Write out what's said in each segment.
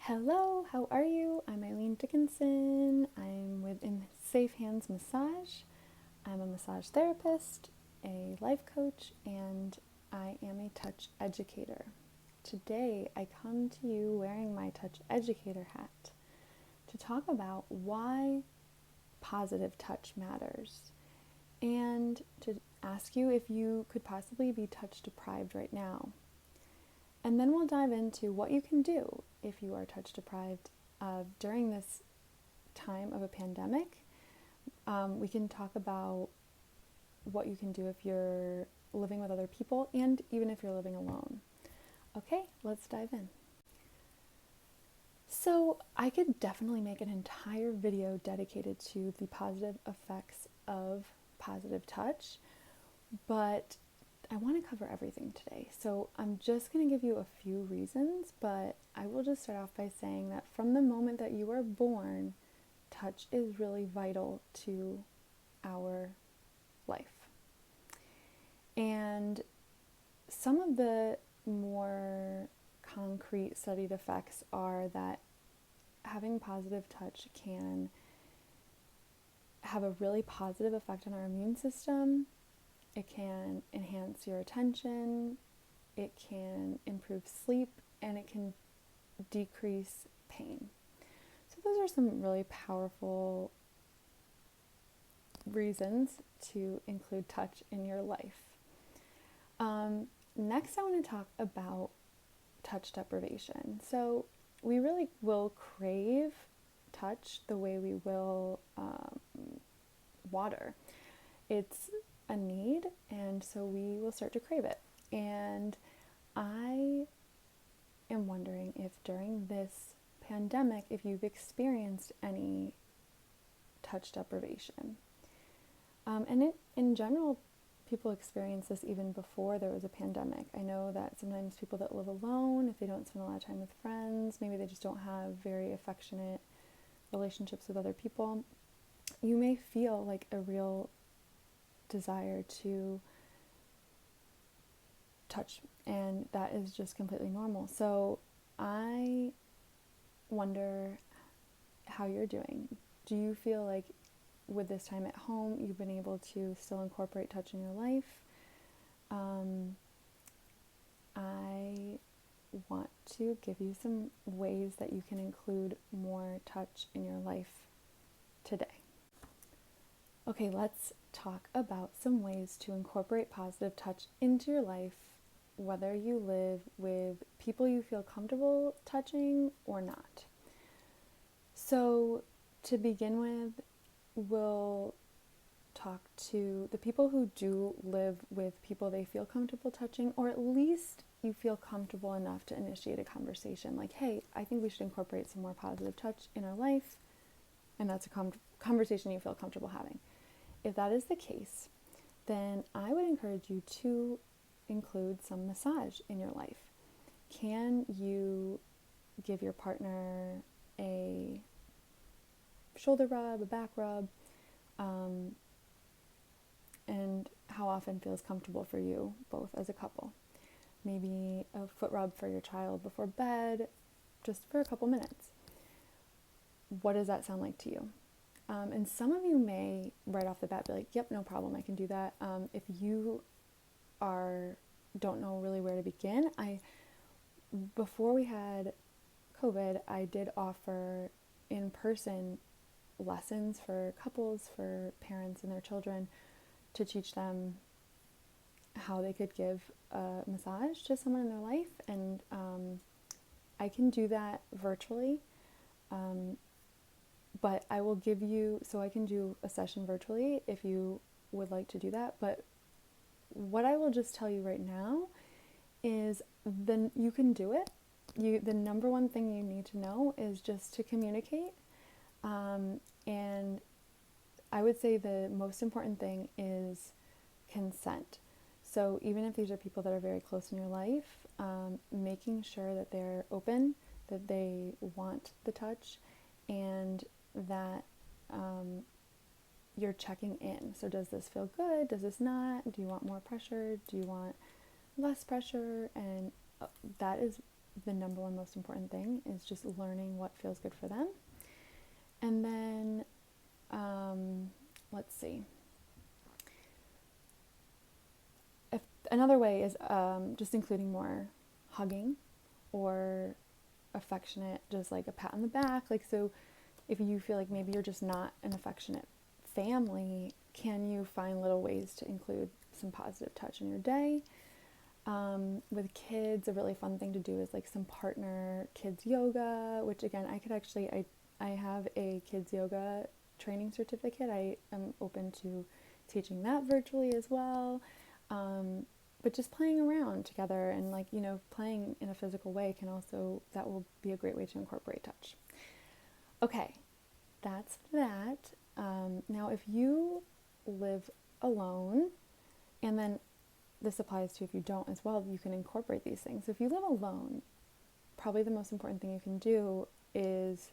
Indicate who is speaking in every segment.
Speaker 1: Hello, how are you? I'm Eileen Dickinson. I'm with In Safe Hands Massage. I'm a massage therapist, a life coach, and I am a touch educator. Today, I come to you wearing my touch educator hat to talk about why positive touch matters and to ask you if you could possibly be touch deprived right now. And then we'll dive into what you can do if you are touch deprived during this time of a pandemic. We can talk about what you can do if you're living with other people and even if you're living alone. Okay, let's dive in. So I could definitely make an entire video dedicated to the positive effects of positive touch, but I want to cover everything today. So I'm just going to give you a few reasons, but I will just start off by saying that from the moment that you are born, touch is really vital to our life. And some of the more concrete studied effects are that having positive touch can have a really positive effect on our immune system. It can enhance your attention, it can improve sleep, and it can decrease pain. So those are some really powerful reasons to include touch in your life. Next, I want to talk about touch deprivation. So we really will crave touch the way we will water. It's a need, and so we will start to crave it. And I am wondering if during this pandemic, if you've experienced any touch deprivation. And in general, people experience this even before there was a pandemic. I know that sometimes people that live alone, if they don't spend a lot of time with friends, maybe they just don't have very affectionate relationships with other people, you may feel like a real desire to touch, and that is just completely normal. So I wonder how you're doing. Do you feel like with this time at home you've been able to still incorporate touch in your life? I want to give you some ways that you can include more touch in your life today. Okay, let's talk about some ways to incorporate positive touch into your life, whether you live with people you feel comfortable touching or not. So to begin with, we'll talk to the people who do live with people they feel comfortable touching, or at least you feel comfortable enough to initiate a conversation like, hey, I think we should incorporate some more positive touch in our life, and that's a conversation you feel comfortable having. If that is the case, then I would encourage you to include some massage in your life. Can you give your partner a shoulder rub, a back rub, and how often feels comfortable for you both as a couple? Maybe a foot rub for your child before bed, just for a couple minutes. What does that sound like to you? And some of you may right off the bat be like, yep, no problem, I can do that. If you don't know really where to begin, before we had COVID, I did offer in-person lessons for couples, for parents and their children, to teach them how they could give a massage to someone in their life. And I can do that virtually. But I will give you, so I can do a session virtually if you would like to do that. But what I will just tell you right now is you can do it. The number one thing you need to know is just to communicate. And I would say the most important thing is consent. So even if these are people that are very close in your life, making sure that they're open, that they want the touch, and that you're checking in. So does this feel good? Does this not? Do you want more pressure? Do you want less pressure? And that is the number one most important thing is just learning what feels good for them. And then, let's see. If another way is just including more hugging or affectionate, just like a pat on the back. Like, so if you feel like maybe you're just not an affectionate family, can you find little ways to include some positive touch in your day? With kids, a really fun thing to do is like some partner kids yoga, which again, I have a kids yoga training certificate. I am open to teaching that virtually as well. But just playing around together and like, playing in a physical way that will be a great way to incorporate touch. Okay, that's that. Now, if you live alone, and then this applies to if you don't as well, you can incorporate these things. So if you live alone, probably the most important thing you can do is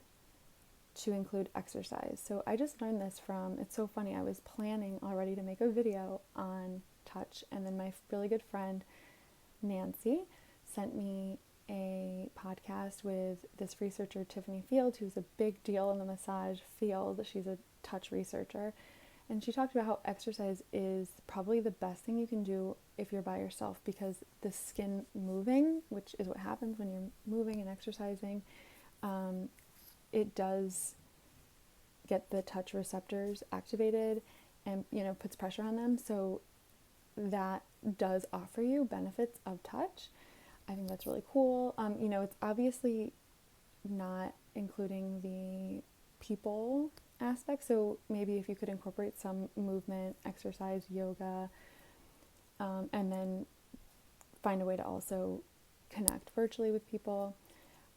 Speaker 1: to include exercise. So I just learned this it's so funny, I was planning already to make a video on touch, and then my really good friend Nancy sent me a podcast with this researcher, Tiffany Field, who's a big deal in the massage field. She's a touch researcher. And she talked about how exercise is probably the best thing you can do if you're by yourself, because the skin moving, which is what happens when you're moving and exercising, it does get the touch receptors activated and, puts pressure on them. So that does offer you benefits of touch. I think that's really cool. It's obviously not including the people aspect. So maybe if you could incorporate some movement, exercise, yoga, and then find a way to also connect virtually with people.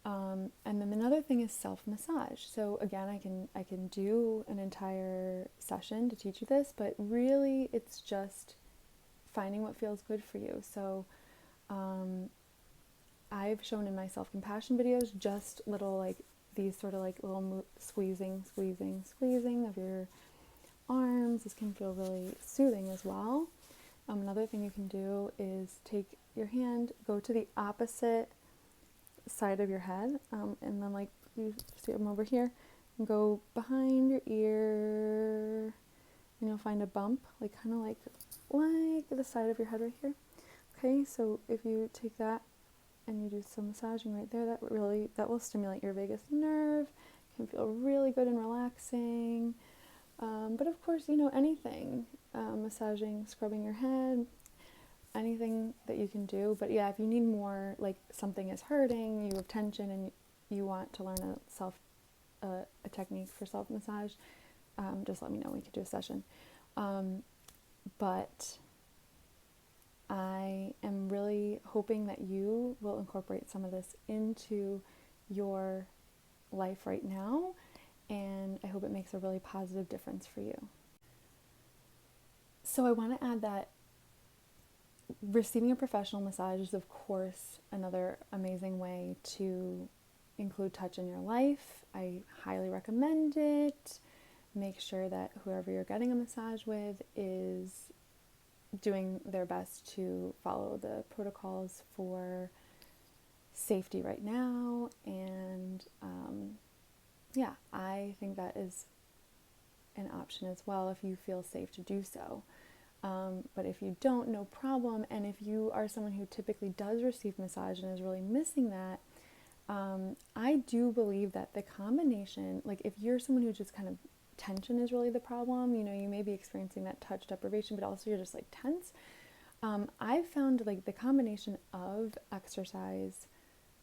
Speaker 1: And then another thing is self-massage. So again, I can do an entire session to teach you this, but really it's just finding what feels good for you. So I've shown in my self-compassion videos just little like these sort of like little squeezing of your arms. This can feel really soothing as well. Another thing you can do is take your hand, go to the opposite side of your head, and then like you see them over here, and go behind your ear, and you'll find a bump, like kind of like the side of your head right here. Okay, so if you take that and you do some massaging right there, that will stimulate your vagus nerve. It can feel really good and relaxing. But of course, anything, massaging, scrubbing your head, anything that you can do. But yeah, if you need more, like something is hurting, you have tension, and you want to learn a technique for self-massage, just let me know. We could do a session. But I am really hoping that you will incorporate some of this into your life right now, and I hope it makes a really positive difference for you. So I want to add that receiving a professional massage is, of course, another amazing way to include touch in your life. I highly recommend it. Make sure that whoever you're getting a massage with is doing their best to follow the protocols for safety right now. And I think that is an option as well if you feel safe to do so. But if you don't, no problem. And if you are someone who typically does receive massage and is really missing that, I do believe that the combination, like if you're someone who just kind of tension is really the problem, you may be experiencing that touch deprivation, but also you're just like tense. I've found like the combination of exercise,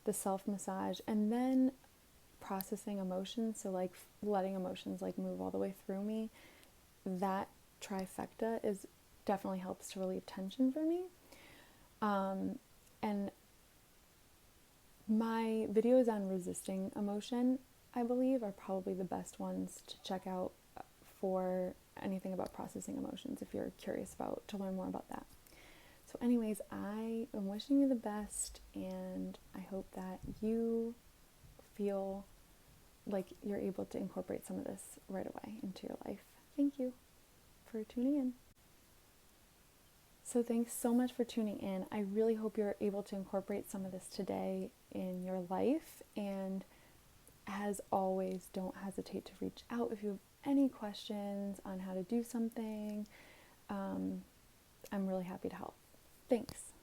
Speaker 1: the self-massage, and then processing emotions, so like letting emotions like move all the way through me, that trifecta definitely helps to relieve tension for me. And my videos on resisting emotion, I believe, are probably the best ones to check out for anything about processing emotions if you're curious to learn more about that. So anyways, I am wishing you the best, and I hope that you feel like you're able to incorporate some of this right away into your life. Thank you for tuning in. So thanks so much for tuning in. I really hope you're able to incorporate some of this today in your life. And as always, don't hesitate to reach out if you have any questions on how to do something. I'm really happy to help. Thanks.